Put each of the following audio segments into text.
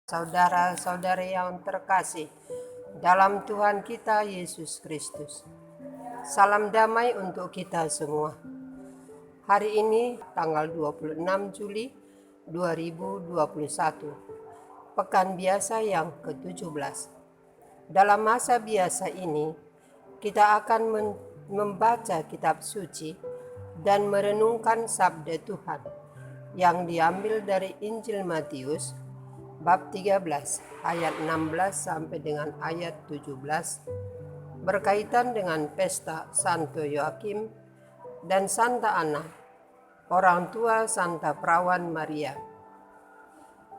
Saudara-saudari yang terkasih dalam Tuhan kita Yesus Kristus. Salam damai untuk kita semua. Hari ini tanggal 26 Juli 2021, pekan biasa yang ke-17. Dalam masa biasa ini, kita akan membaca kitab suci dan merenungkan sabda Tuhan yang diambil dari Injil Matius bab 13 ayat 16 sampai dengan ayat 17 berkaitan dengan pesta Santo Yoakim dan Santa Ana, orang tua Santa Perawan Maria.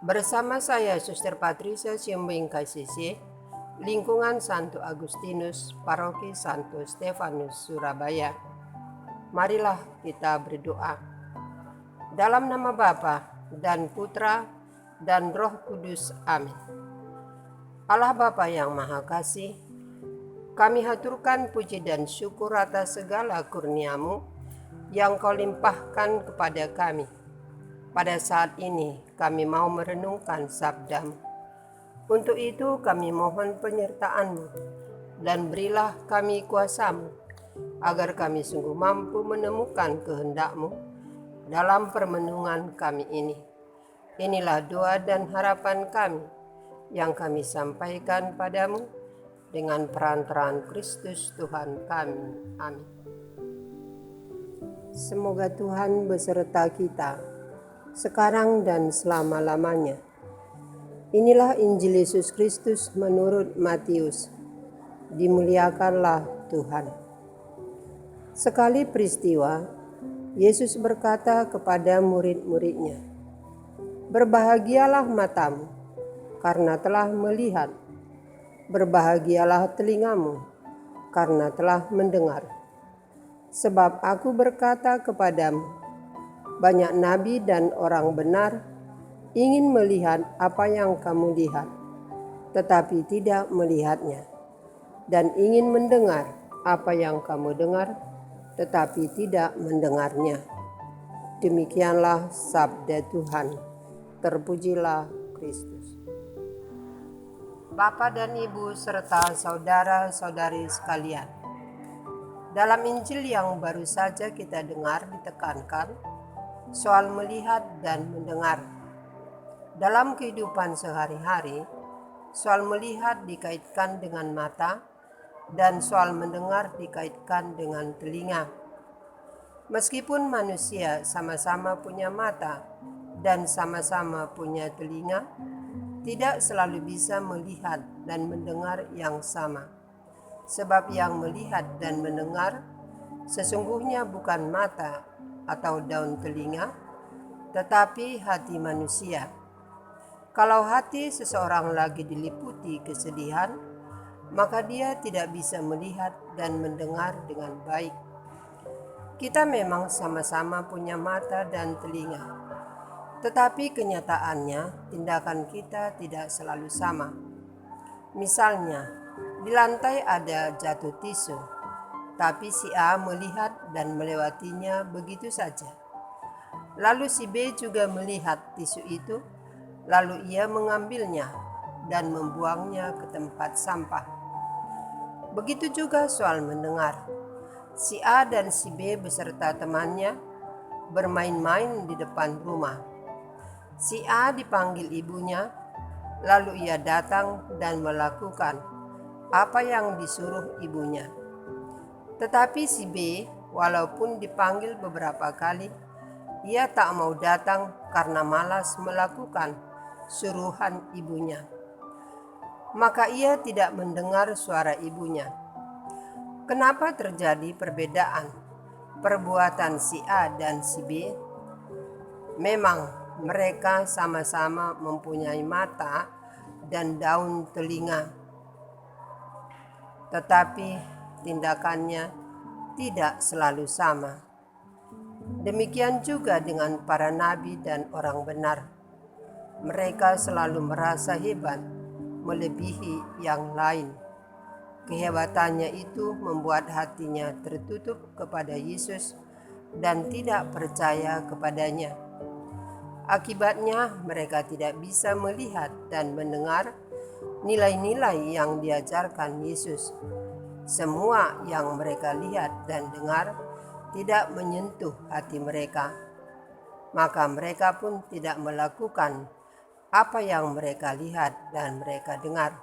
Bersama saya Suster Patricia Siembing KCC, lingkungan Santo Agustinus, Paroki Santo Stefanus, Surabaya. Marilah kita berdoa. Dalam nama Bapa dan Putra dan Roh Kudus. Amin. Allah Bapa yang Maha Kasih, kami haturkan puji dan syukur atas segala kurnia-Mu yang Kau limpahkan kepada kami. Pada saat ini kami mau merenungkan sabda-Mu. Untuk itu kami mohon penyertaan-Mu dan berilah kami kuasa-Mu agar kami sungguh mampu menemukan kehendak-Mu dalam permenungan kami ini. Inilah doa dan harapan kami yang kami sampaikan padamu dengan perantaraan Kristus Tuhan kami. Amin. Semoga Tuhan beserta kita sekarang dan selama-lamanya. Inilah Injil Yesus Kristus menurut Matius. Dimuliakanlah Tuhan. Sekali peristiwa, Yesus berkata kepada murid-muridnya, "Berbahagialah matamu, karena telah melihat. Berbahagialah telingamu, karena telah mendengar. Sebab aku berkata kepadamu, banyak nabi dan orang benar ingin melihat apa yang kamu lihat, tetapi tidak melihatnya, dan ingin mendengar apa yang kamu dengar, tetapi tidak mendengarnya." Demikianlah sabda Tuhan. Terpujilah Kristus. Bapa dan Ibu serta saudara-saudari sekalian, dalam Injil yang baru saja kita dengar ditekankan soal melihat dan mendengar. Dalam kehidupan sehari-hari, soal melihat dikaitkan dengan mata dan soal mendengar dikaitkan dengan telinga. Meskipun manusia sama-sama punya mata dan sama-sama punya telinga, tidak selalu bisa melihat dan mendengar yang sama. Sebab yang melihat dan mendengar sesungguhnya bukan mata atau daun telinga, tetapi hati manusia. Kalau hati seseorang lagi diliputi kesedihan, maka dia tidak bisa melihat dan mendengar dengan baik. Kita memang sama-sama punya mata dan telinga, tetapi kenyataannya tindakan kita tidak selalu sama. Misalnya, di lantai ada jatuh tisu, tapi si A melihat dan melewatinya begitu saja. Lalu si B juga melihat tisu itu, lalu ia mengambilnya dan membuangnya ke tempat sampah. Begitu juga soal mendengar. Si A dan si B beserta temannya bermain-main di depan rumah. Si A dipanggil ibunya, lalu ia datang dan melakukan apa yang disuruh ibunya. Tetapi si B, walaupun dipanggil beberapa kali, ia tak mau datang karena malas melakukan suruhan ibunya. Maka ia tidak mendengar suara ibunya. Kenapa terjadi perbedaan perbuatan si A dan si B? Memang mereka sama-sama mempunyai mata dan daun telinga, tetapi tindakannya tidak selalu sama. Demikian juga dengan para nabi dan orang benar. Mereka selalu merasa hebat, melebihi yang lain. Kehebatannya itu membuat hatinya tertutup kepada Yesus dan tidak percaya kepadanya. Akibatnya mereka tidak bisa melihat dan mendengar nilai-nilai yang diajarkan Yesus. Semua yang mereka lihat dan dengar tidak menyentuh hati mereka, maka mereka pun tidak melakukan apa yang mereka lihat dan mereka dengar.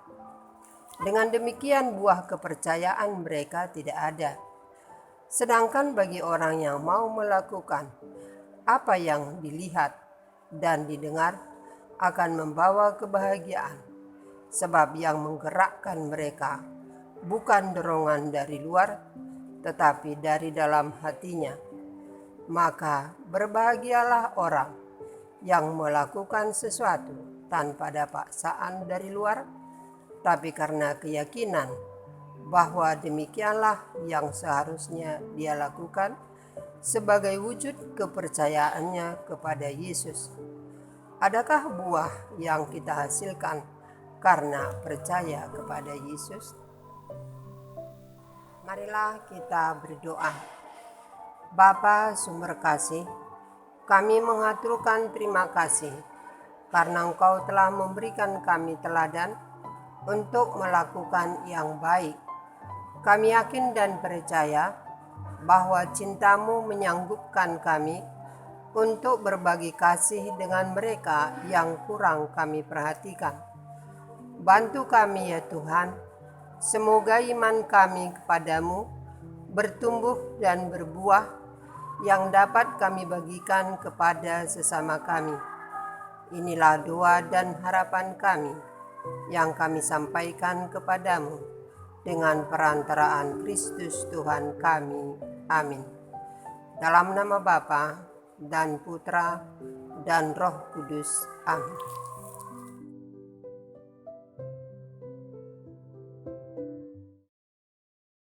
Dengan demikian buah kepercayaan mereka tidak ada. Sedangkan bagi orang yang mau melakukan apa yang dilihat dan didengar akan membawa kebahagiaan, sebab yang menggerakkan mereka bukan dorongan dari luar, tetapi dari dalam hatinya. Maka berbahagialah orang yang melakukan sesuatu tanpa ada paksaan dari luar, tapi karena keyakinan bahwa demikianlah yang seharusnya dia lakukan sebagai wujud kepercayaannya kepada Yesus. Adakah buah yang kita hasilkan karena percaya kepada Yesus? Marilah kita berdoa. Bapa sumber kasih, kami mengaturkan terima kasih karena Engkau telah memberikan kami teladan untuk melakukan yang baik. Kami yakin dan percaya bahwa cinta-Mu menyanggupkan kami untuk berbagi kasih dengan mereka yang kurang kami perhatikan. Bantu kami ya Tuhan, semoga iman kami kepadamu bertumbuh dan berbuah yang dapat kami bagikan kepada sesama kami. Inilah doa dan harapan kami yang kami sampaikan kepadamu dengan perantaraan Kristus Tuhan kami. Amin. Dalam nama Bapa dan Putra dan Roh Kudus. Amin.